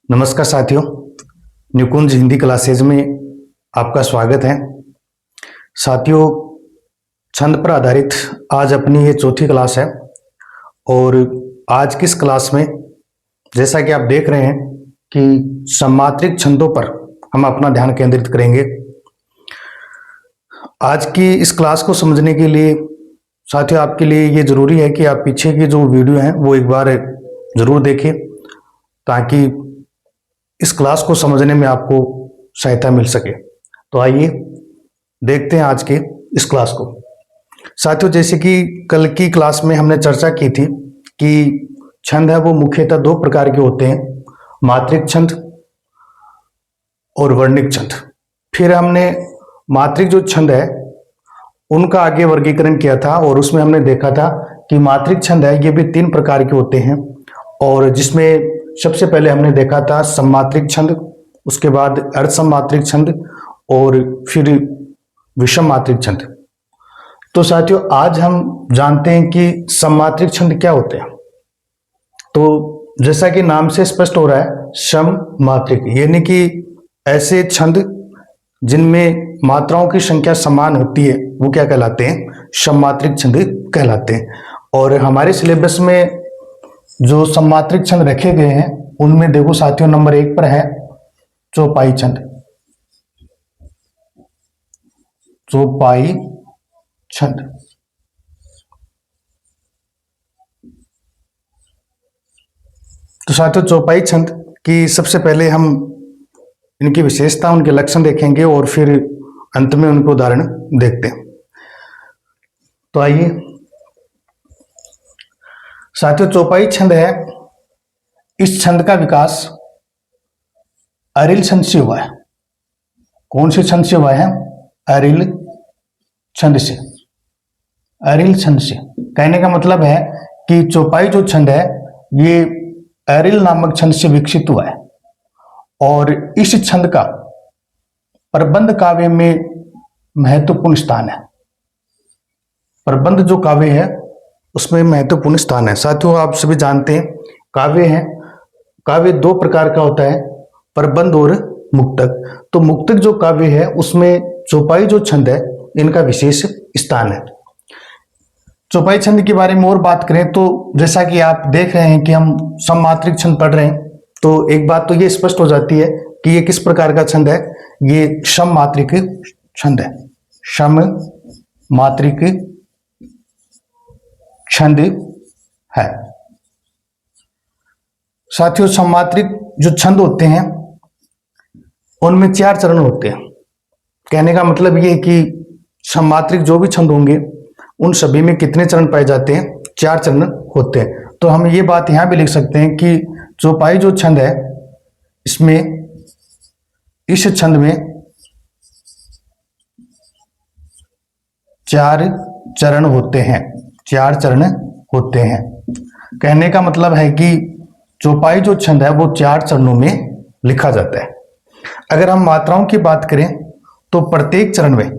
नमस्कार साथियों, निकुंज हिंदी क्लासेज में आपका स्वागत है। साथियों, छंद पर आधारित आज अपनी ये चौथी क्लास है और आज की इस क्लास में जैसा कि आप देख रहे हैं कि सम्मात्रिक छंदों पर हम अपना ध्यान केंद्रित करेंगे। आज की इस क्लास को समझने के लिए साथियों आपके लिए ये ज़रूरी है कि आप पीछे की जो वीडियो हैं वो एक बार ज़रूर देखें ताकि इस क्लास को समझने में आपको सहायता मिल सके। तो आइए देखते हैं आज के इस क्लास को। साथियों, जैसे कि कल की क्लास में हमने चर्चा की थी कि छंद है वो मुख्यतः दो प्रकार के होते हैं, मात्रिक छंद और वर्णिक छंद। फिर हमने मात्रिक जो छंद है उनका आगे वर्गीकरण किया था और उसमें हमने देखा था कि मात्रिक छंद है ये भी तीन प्रकार के होते हैं और जिसमें सबसे पहले हमने देखा था सम्मात्रिक छंद, उसके बाद अर्ध सम्मात्रिक छंद और फिर विषम मात्रिक छंद। तो साथियों, आज हम जानते हैं कि सम्मात्रिक छंद क्या होते हैं। तो जैसा कि नाम से स्पष्ट हो रहा है, सम मात्रिक यानी कि ऐसे छंद जिनमें मात्राओं की संख्या समान होती है वो क्या कहलाते हैं, सम्मात्रिक छंद कहलाते हैं। और हमारे सिलेबस में जो सम्मात्रिक छंद रखे गए हैं उनमें देखो साथियों, नंबर 1 पर है चौपाई छंद। चौपाई छंद तो साथियों, चौपाई छंद की सबसे पहले हम इनकी विशेषता, उनके लक्षण देखेंगे और फिर अंत में उनको उदाहरण देखते हैं। तो आइए साथियों, चौपाई छंद है, इस छंद का विकास अरिल छंद से हुआ है। कौन से छंद से हुआ है? अरिल छंद से। अरिल छंद से कहने का मतलब है कि चौपाई जो छंद है ये अरिल नामक छंद से विकसित हुआ है और इस छंद का प्रबंध काव्य में महत्वपूर्ण स्थान है। प्रबंध जो काव्य है उसमें महत्वपूर्ण स्थान है। साथियों, आप सभी जानते हैं काव्य है, काव्य दो प्रकार का होता है, प्रबंध और मुक्तक। तो मुक्तक जो काव्य है उसमें चौपाई जो छंद है इनका विशेष स्थान है। चौपाई छंद के बारे में और बात करें तो जैसा कि आप देख रहे हैं कि हम सम्मात्रिक छंद पढ़ रहे हैं, तो एक बात तो ये स्पष्ट हो जाती है कि ये किस प्रकार का छंद है, ये सममात्रिक छंद है। सममात्रिक छंद है। साथियों, सममात्रिक जो छंद होते हैं उनमें 4 चरण होते हैं। कहने का मतलब ये है कि सममात्रिक जो भी छंद होंगे उन सभी में कितने चरण पाए जाते हैं? 4 चरण होते हैं। तो हम ये बात यहां भी लिख सकते हैं कि चौपाई जो छंद है इसमें, इस छंद में 4 चरण होते हैं। 4 चरण होते हैं। कहने का मतलब है कि चौपाई जो छंद है वो 4 चरणों में लिखा जाता है। अगर हम मात्राओं की बात करें तो प्रत्येक चरण में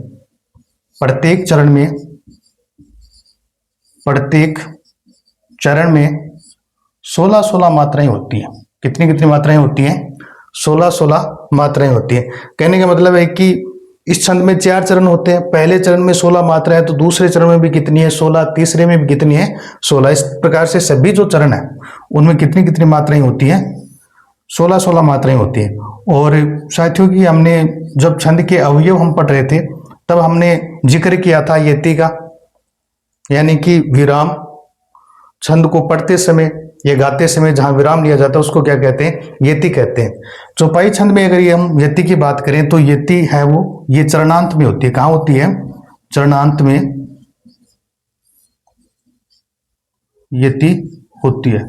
16 मात्राएं होती हैं। कितनी मात्राएं होती हैं? 16 मात्राएं होती हैं। कहने का मतलब है कि इस छंद में 4 चरण होते हैं। पहले चरण में 16 मात्राएं है तो दूसरे चरण में भी कितनी है? 16। तीसरे में भी कितनी है? 16। इस प्रकार से सभी जो चरण है उनमें कितनी मात्राएं होती हैं? 16 मात्राएं होती हैं। और साथियों की हमने जब छंद के अवयव हम पढ़ रहे थे तब हमने जिक्र किया था यति का, यानी कि विराम। छंद को पढ़ते समय या गाते समय जहां विराम लिया जाता है उसको क्या कहते हैं? यति कहते हैं। चौपाई छंद में अगर ये हम यति की बात करें तो यति है वो ये चरणांत में होती है। कहां होती है? चरणांत में यति होती है।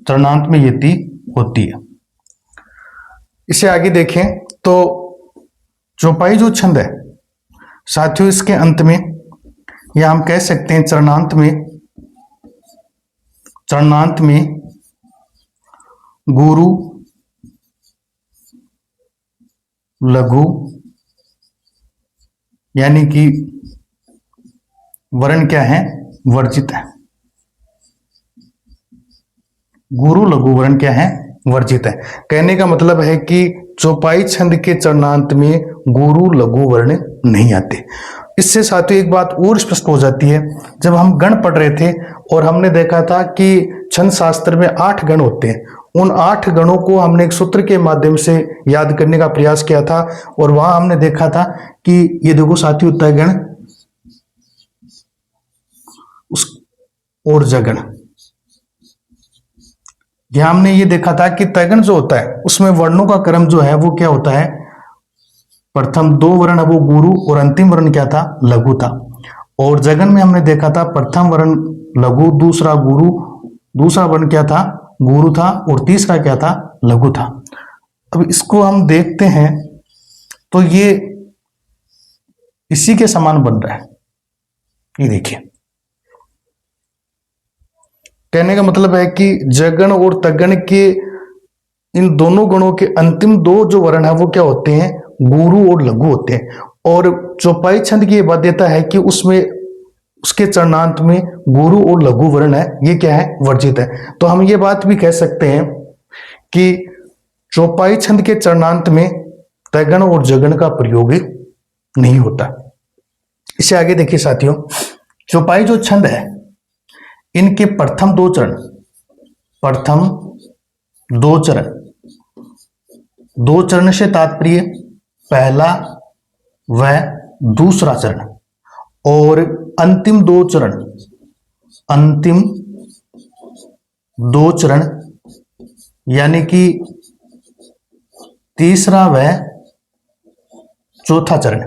चरणांत में यति होती है। इसे आगे देखें तो चौपाई जो छंद है साथियों, इसके अंत में या हम कह सकते हैं चरणांत में गुरु, लघु यानी कि वर्ण क्या है? वर्जित है। गुरु लघु वर्ण क्या है, वर्जित है। कहने का मतलब है कि चौपाई छंद के चरणांत में गुरु लघु वर्ण नहीं आते। इससे साथियों एक बात और स्पष्ट हो जाती है, जब हम गण पढ़ रहे थे और हमने देखा था कि छंद शास्त्र में 8 गण होते हैं, उन 8 गणों को हमने एक सूत्र के माध्यम से याद करने का प्रयास किया था और वहां हमने देखा था कि ये देखो साथियों तय गण उस और जगण, यहां हमने ये देखा था कि तयगण जो होता है उसमें वर्णों का क्रम जो है वो क्या होता है, प्रथम 2 वर्ण वो गुरु और अंतिम वर्ण क्या था, लघु था। और जगन में हमने देखा था प्रथम वर्ण लघु, दूसरा गुरु, दूसरा वर्ण क्या था, गुरु था और तीसरा क्या था, लघु था। अब इसको हम देखते हैं तो ये इसी के समान बन रहा है। ये देखिए, कहने का मतलब है कि जगण और तगण के इन दोनों गणों के अंतिम 2 जो वर्ण है वो क्या होते हैं, गुरु और लघु होते हैं। और चौपाई छंद की बाध्यता है कि उसमें उसके चरणांत में गुरु और लघु वर्ण है, ये क्या है, वर्जित है। तो हम ये बात भी कह सकते हैं कि चौपाई छंद के चरणांत में तगण और जगण का प्रयोग नहीं होता। इसे आगे देखिए साथियों, चौपाई जो छंद है इनके प्रथम 2 चरण, प्रथम 2 चरण, 2 चरण से तात्पर्य पहला व दूसरा चरण, और अंतिम 2 चरण, अंतिम 2 चरण यानी कि तीसरा व चौथा चरण,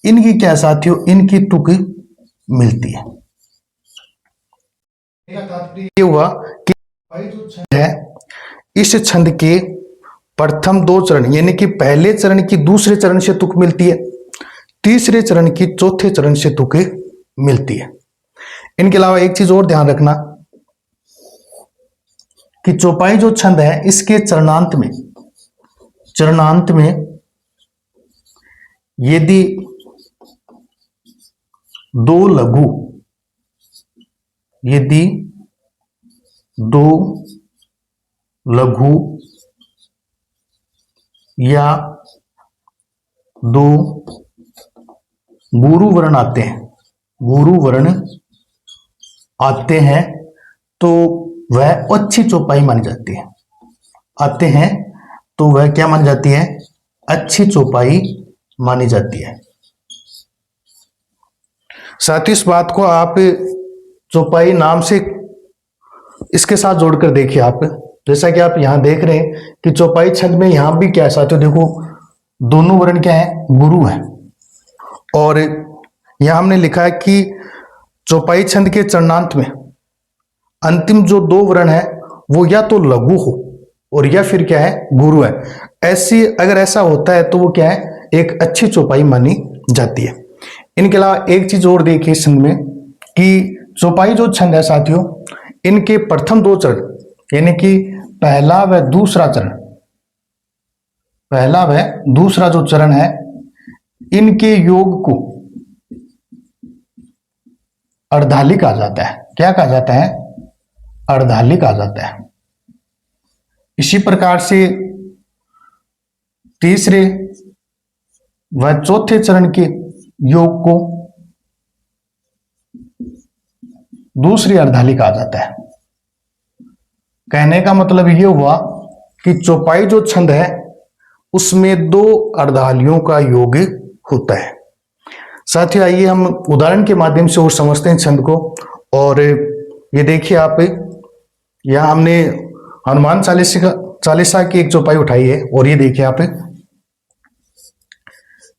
इनकी क्या साथियों, इनकी तुक मिलती है। ये हुआ कि जो छंद है इस छंद के प्रथम 2 चरण यानी कि पहले चरण की दूसरे चरण से तुक मिलती है, तीसरे चरण की चौथे चरण से तुक मिलती है। इनके अलावा एक चीज और ध्यान रखना कि चौपाई जो छंद है इसके चरणांत में यदि 2 लघु, यदि 2 लघु या 2 गुरु वर्ण आते हैं, गुरु वर्ण आते हैं तो वह अच्छी चौपाई मानी जाती है, आते हैं तो वह क्या मानी जाती है, अच्छी चौपाई मानी जाती है। साथ ही इस बात को आप चौपाई नाम से इसके साथ जोड़कर देखिए आप, जैसा कि आप यहां देख रहे हैं कि चौपाई छंद में यहां भी क्या है साथियों, देखो दोनों वर्ण क्या है, गुरु है। और यहां हमने लिखा है कि चौपाई छंद के चरणांत में अंतिम जो 2 वर्ण है वो या तो लघु हो और या फिर क्या है, गुरु है। ऐसी अगर ऐसा होता है तो वो क्या है, एक अच्छी चौपाई मानी जाती है। इनके अलावा एक चीज और देखिए इस छंद में कि चौपाई जो छंद है साथियों इनके प्रथम 2 चरण यानी कि पहला व दूसरा चरण, पहला व दूसरा जो चरण है इनके योग को अर्धाली कहा जाता है। क्या कहा जाता है, अर्धाली कहा जाता है। इसी प्रकार से तीसरे व चौथे चरण के योग को दूसरी अर्धाली कहा जाता है। कहने का मतलब यह हुआ कि चौपाई जो छंद है उसमें 2 अर्धालियों का योग होता है। साथियों आइए हम उदाहरण के माध्यम से और समझते हैं छंद को। और ये देखिए आप, यहां हमने हनुमान चालीसा की एक चौपाई उठाई है और ये देखिए आप,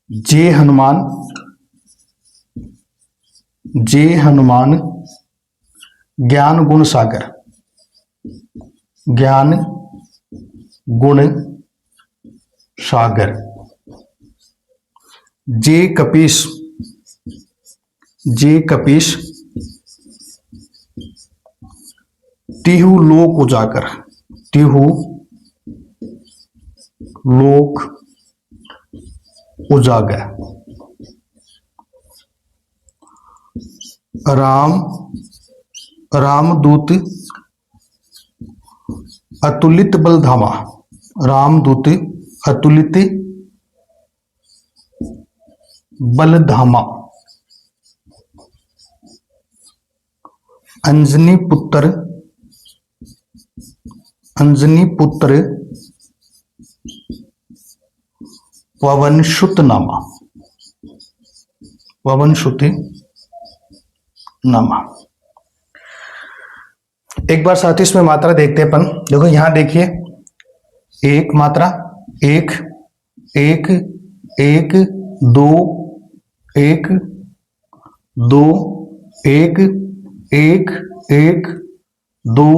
जय हनुमान, जय हनुमान ज्ञान गुण सागर, ज्ञान गुण सागर, जय कपीश, जय कपीश तिहु लोक उजागर, तिहु लोक उजागर, राम रामदूत अतुलित बलधामा, रामदूत अतुलित बलधामा, अंजनी पुत्र, अंजनी पुत्र पवनसुत नामा, पवनसुत नामा। एक बार साथ ही इसमें मात्रा देखते हैं अपन। देखो यहां देखिए, एक मात्रा, एक एक एक, दो एक दो, एक एक एक, दो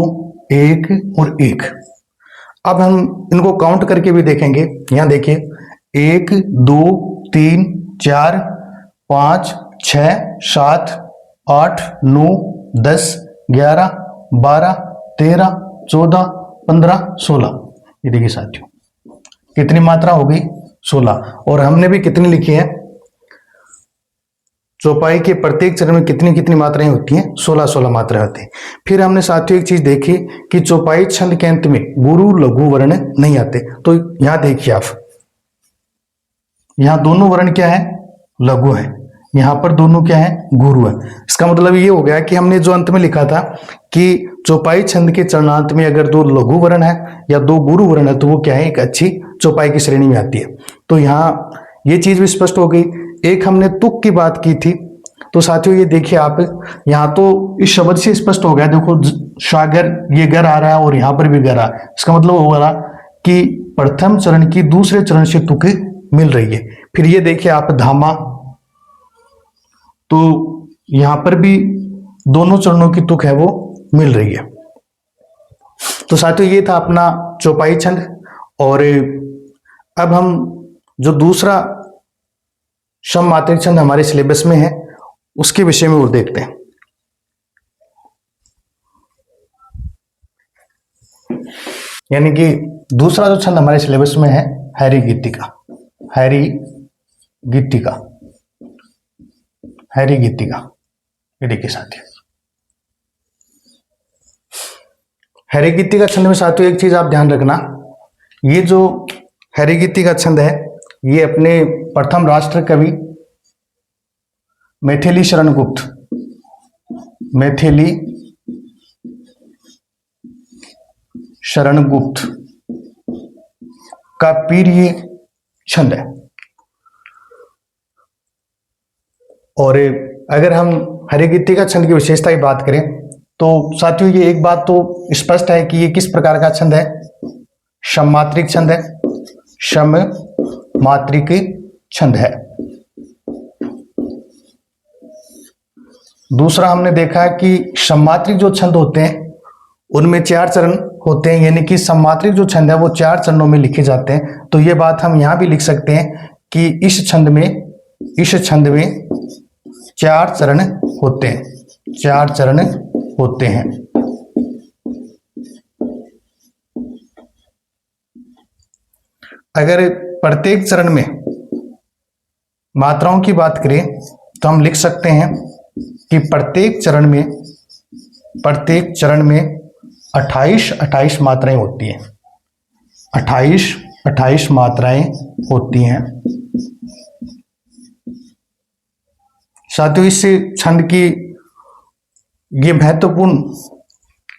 एक और एक। अब हम इनको काउंट करके भी देखेंगे। यहां देखिए, एक दो तीन चार पाँच छः सात आठ नौ 10 11 12 13 14 15 16। ये देखिए साथियों, कितनी मात्रा हो गई? 16। और हमने भी कितनी लिखी है? चौपाई के प्रत्येक चरण में कितनी कितनी मात्राएं होती हैं? 16 मात्राएं होती हैं। फिर हमने साथियों एक चीज देखी कि चौपाई छंद के अंत में गुरु लघु वर्ण नहीं आते। तो यहां देखिए आप, यहां दोनों वर्ण क्या है? लघु है। यहां पर दोनों क्या है? गुरु है। इसका मतलब ये हो गया कि हमने जो अंत में लिखा था कि चौपाई छंद के चरणांत में अगर दो लघु वर्ण है या दो गुरु वर्ण है तो वो क्या है? एक अच्छी चौपाई की श्रेणी में आती है। तो यहाँ ये चीज भी स्पष्ट हो गई। एक हमने तुक की बात की थी। तो साथियों ये देखिए आप, यहाँ तो इस शब्द से स्पष्ट हो गया। देखो सागर, ये गर आ रहा है और यहाँ पर भी गर आ रहा है। इसका मतलब हो रहा कि प्रथम चरण की दूसरे चरण से तुक मिल रही है। फिर ये देखिए आप धामा, तो यहां पर भी दोनों चरणों की तुक है वो मिल रही है। तो साथियों ये था अपना चौपाई छंद। और अब हम जो दूसरा सममात्रिक छंद हमारे सिलेबस में है उसके विषय में और देखते हैं। यानी कि दूसरा जो छंद हमारे सिलेबस में है हैरी गीतिका, हैरी गीतिका, हैरी गीतिका। ये देखिए साथियों, हैरी गीतिका छंद में साथियों एक चीज आप ध्यान रखना, ये जो हैरी गीतिका छंद है ये अपने प्रथम राष्ट्र कवि मैथिली शरण गुप्त, मैथिली शरण गुप्त का प्रिय छंद है। और अगर हम हैरी गीतिका छंद की विशेषता की बात करें तो साथियों ये एक बात तो स्पष्ट है कि ये किस प्रकार का छंद है? सममात्रिक छंद है, सममात्रिक छंद है। दूसरा हमने देखा कि सममात्रिक जो छंद होते हैं उनमें 4 चरण होते हैं, यानी कि सममात्रिक जो छंद है वो 4 चरणों में लिखे जाते हैं। तो ये बात हम यहां भी लिख सकते हैं कि इस छंद में 4 चरण होते हैं, 4 चरण होते हैं। अगर प्रत्येक चरण में मात्राओं की बात करें तो हम लिख सकते हैं कि प्रत्येक चरण में 28 मात्राएं होती हैं, 28 मात्राएं होती हैं। साथियों इस छंद की ये महत्वपूर्ण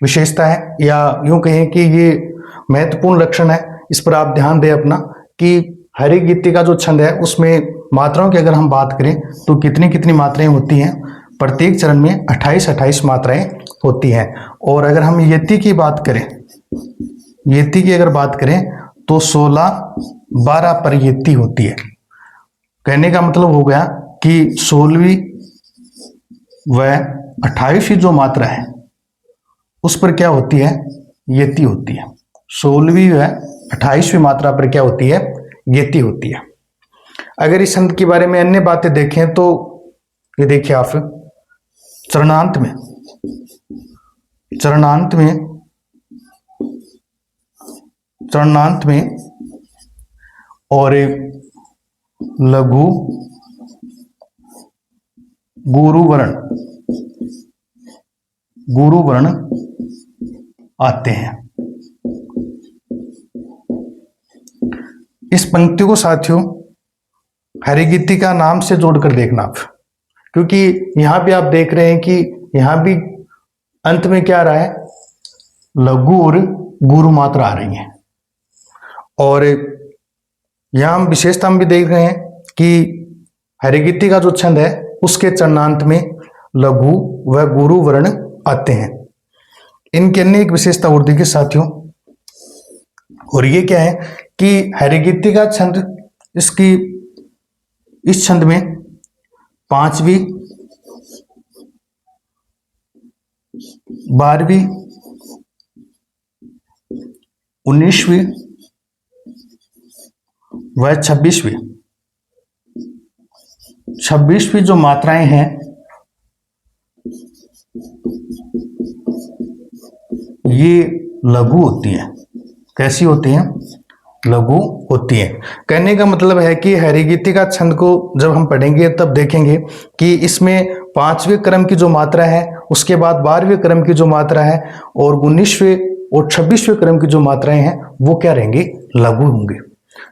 विशेषता है, या यूं कहें कि ये महत्वपूर्ण लक्षण है। इस पर आप ध्यान दें अपना कि हैरी गीतिका जो छंद है उसमें मात्राओं की अगर हम बात करें तो कितनी कितनी मात्राएं होती हैं? प्रत्येक चरण में 28 मात्राएं होती हैं। और अगर हम यति की बात करें, यति की अगर बात करें तो 16-12 पर यति होती है। कहने का मतलब हो गया कि 16वीं व 28वीं जो मात्रा है उस पर क्या होती है? यति होती है। 16वीं व 28वीं मात्रा पर क्या होती है? यति होती है। अगर इस छंद के बारे में अन्य बातें देखें तो ये देखिए आप, चरणांत में और लघु गुरु वर्ण आते हैं। इस पंक्ति को साथियों हरिगीतिका नाम से जोड़कर देखना आप, क्योंकि यहां भी आप देख रहे हैं कि यहां भी अंत में क्या आ रहा है, लघु और गुरु मात्रा आ रही है। और यहां हम विशेषता हम भी देख रहे हैं कि हरिगीतिका जो छंद है उसके चरणांत में लघु व गुरु वर्ण आते हैं। इनकी अन्य एक विशेषता और देखिए साथियों, और ये क्या है कि हरिगीतिका छंद इस छंद में 5वीं 12वीं 19वीं व 26वीं जो मात्राएं हैं ये लघु होती हैं। कैसी होती हैं? लघु होती है। कहने का मतलब है कि हरिगीतिका छंद को जब हम पढ़ेंगे तब देखेंगे कि इसमें 5वें क्रम की जो मात्रा है, उसके बाद 12वें क्रम की जो मात्रा है और 19वें और 26वें क्रम की जो मात्राएं हैं वो क्या रहेंगे? लघु होंगे।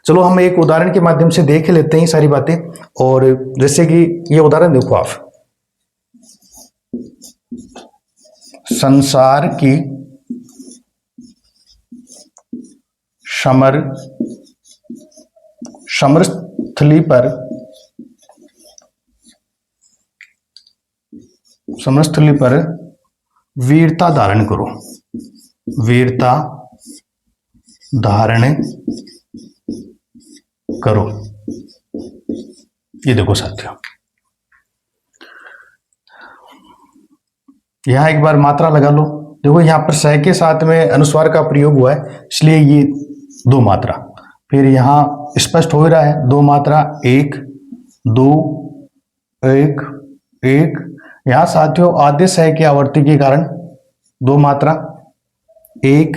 चलो हम एक उदाहरण के माध्यम से देख लेते हैं सारी बातें। और जैसे कि ये उदाहरण देखो आप, संसार की समरस्थली पर वीरता धारण करो। वीरता धारण करो। ये देखो साथियों, यहां एक बार मात्रा लगा लो। देखो यहां पर सह के साथ में अनुस्वार का प्रयोग हुआ है, इसलिए ये 2 मात्रा। फिर यहां स्पष्ट हो रहा है 2 मात्रा, 1 2 1 1। यहां साथियों आद्य सह की आवर्ती के कारण 2 मात्रा, 1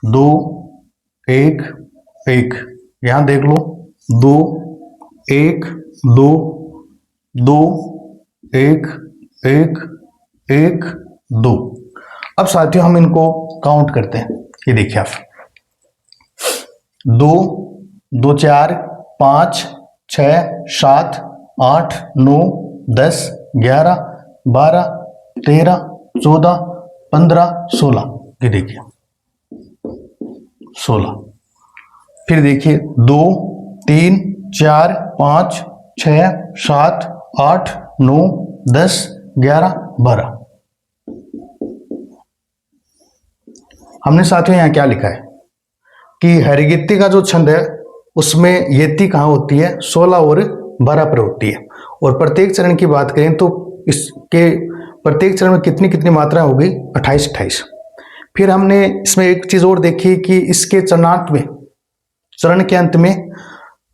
2 1 1। यहां देख लो 2 1 2 2 1 1 1 2। अब साथियों हम इनको काउंट करते हैं। ये देखिए आप, 2 2 4 5 6 7 8 9 10 11 12 13 14 15 16। ये देखिए 16। फिर देखिए 2 3 4 5 6 7 8 9 10 11 12। हमने साथियों यहाँ क्या लिखा है कि हरिगीतिका जो छंद है उसमें यति कहाँ होती है? 16 और 12 पर होती है। और प्रत्येक चरण की बात करें तो इसके प्रत्येक चरण में कितनी मात्राएं हो गई? 28। फिर हमने इसमें एक चीज और देखी कि इसके चरणार्थ में, चरण के अंत में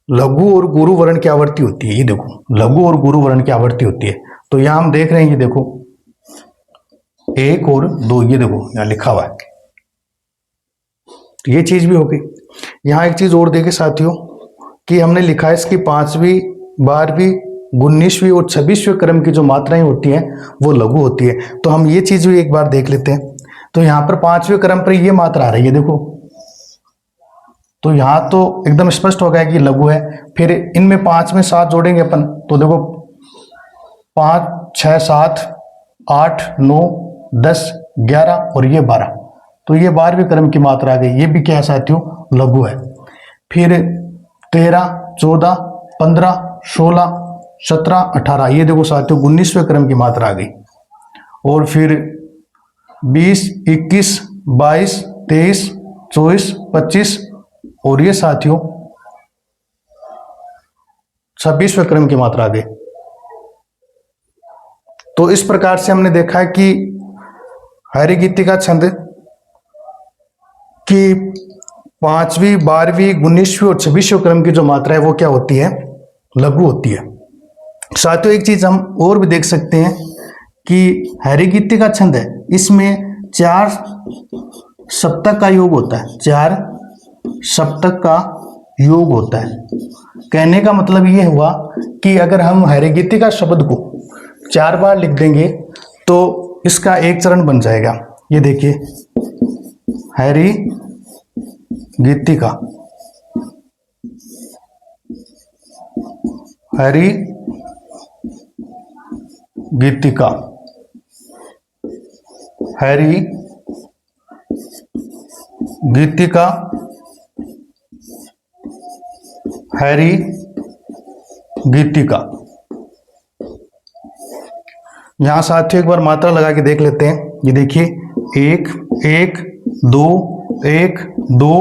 लघु और गुरु वर्ण की आवृत्ति होती है। ये देखो लघु और गुरु वर्ण की आवृत्ति होती है। तो यहां हम देख रहे हैं, ये देखो 1 और 2, ये देखो यहां लिखा हुआ है। तो ये चीज भी हो गई। यहां एक चीज और देखे साथियों कि हमने लिखा है इसकी 5वीं 12वीं 19वीं और 26वें क्रम की जो मात्राएं होती हैं वो लघु होती है। तो हम ये चीज भी एक बार देख लेते हैं। तो यहाँ पर 5वें क्रम पर ये मात्रा आ रही है, देखो। तो यहाँ तो एकदम स्पष्ट हो गया कि लघु है। फिर इनमें 5 में 7 जोड़ेंगे अपन, तो देखो 5 6 7 8 9 10 11 और ये 12। तो ये 12वें क्रम की मात्रा आ गई। ये भी क्या है साथियों? लघु है। फिर 13 14 15 16 17 18, ये देखो साथियों 19वें क्रम की मात्रा आ गई। और फिर 20 21 22 23 24 25 और ये साथियों 26वें क्रम की मात्रा आ गई। तो इस प्रकार से हमने देखा है कि हरिगीतिका छंद की 5वीं 12वीं 19वीं और 26वें क्रम की जो मात्रा है वो क्या होती है? लघु होती है। साथियों एक चीज हम और भी देख सकते हैं कि हरिगीतिका छंद है, इसमें 4 सप्तक का योग होता है। 4 सप्तक का योग होता है। कहने का मतलब ये हुआ कि अगर हम हरिगीतिका शब्द को 4 बार लिख देंगे तो इसका एक चरण बन जाएगा। ये देखिए हरिगीतिका, हरी गीतिका, हरी गीतिका, हरी गीतिका। यहां साथियों एक बार मात्रा लगा के देख लेते हैं। ये देखिए, एक एक, दो एक दो,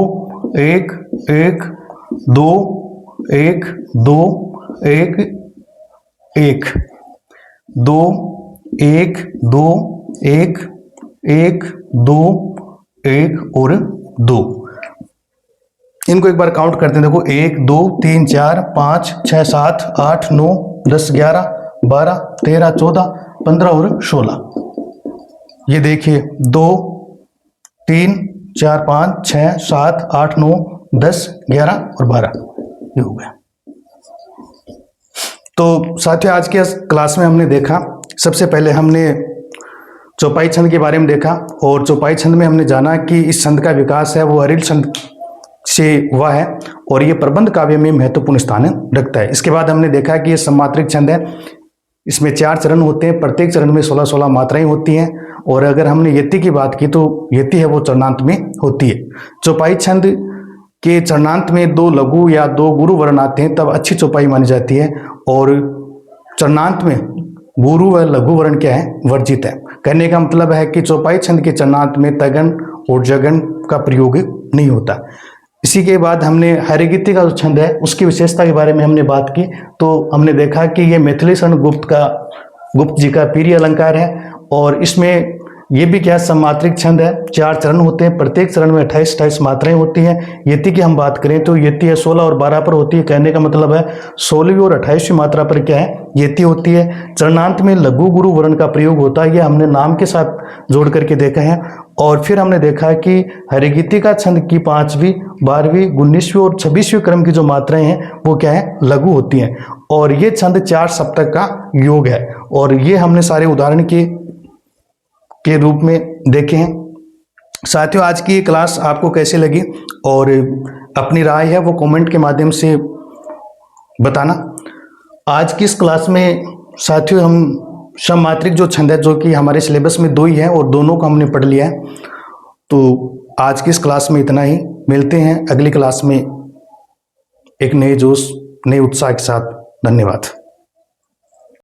एक एक, दो एक दो, एक एक, दो एक दो, एक एक दो, एक और दो। इनको एक बार काउंट करते हैं। देखो, 1 2 3 4 5 6 7 8 9 10 11 12 13 14 15 और 16। ये देखिए, 2 3 4 5 6 7 8 9 10 11 और 12, ये हो गया। तो साथियों, आज के क्लास में हमने देखा, सबसे पहले हमने चौपाई छंद के बारे में देखा, और चौपाई छंद में हमने जाना कि इस छंद का विकास है वो अरिल छंद से हुआ है, और ये प्रबंध काव्य में महत्वपूर्ण स्थान रखता है। इसके बाद हमने देखा कि ये सम्मात्रिक छंद है, इसमें 4 चरण होते हैं, प्रत्येक चरण में 16-16 मात्राएं होती हैं, और अगर हमने यति की बात की तो यति है वो चरणांत में होती है। चौपाई छंद के चरणांत में 2 लघु या 2 गुरु वर्ण आते हैं, तब अच्छी चौपाई मानी जाती है, और चरणांत में गुरु व लघु वर्ण क्या है, वर्जित है। कहने का मतलब है कि चौपाई छंद के चरणांत में तगन और जगन का प्रयोग नहीं होता। इसी के बाद हमने हरिगीति का जो छंद है उसकी विशेषता के बारे में हमने बात की, तो हमने देखा कि ये मैथिली शरण गुप्त जी का प्रिय अलंकार है, और इसमें ये भी क्या सम्मात्रिक छंद है। 4 चरण होते हैं, प्रत्येक चरण में 28-28 मात्राएं होती हैं। यति की हम बात करें तो यति है 16 और 12 पर होती है। कहने का मतलब है 16वीं और 28वीं मात्रा पर क्या है, यति होती है। चरणांत में लघु गुरु वर्ण का प्रयोग होता है, यह हमने नाम के साथ जोड़ करके देखा है। और फिर हमने देखा कि हरिगीति का छंद की 5वीं 12वीं 19वीं और 26वीं क्रम की जो मात्राएं हैं वो क्या है, लघु होती हैं, और ये छंद 4 सप्तक का योग है, और ये हमने सारे उदाहरण के रूप में देखे हैं। साथियों, आज की क्लास आपको कैसी लगी, और अपनी राय है वो कमेंट के माध्यम से बताना। आज की इस क्लास में साथियों हम सम्मात्रिक जो छंद है, जो कि हमारे सिलेबस में 2 ही है, और दोनों को हमने पढ़ लिया है। तो आज की इस क्लास में इतना ही। मिलते हैं अगली क्लास में एक नए जोश, नए उत्साह के साथ। धन्यवाद।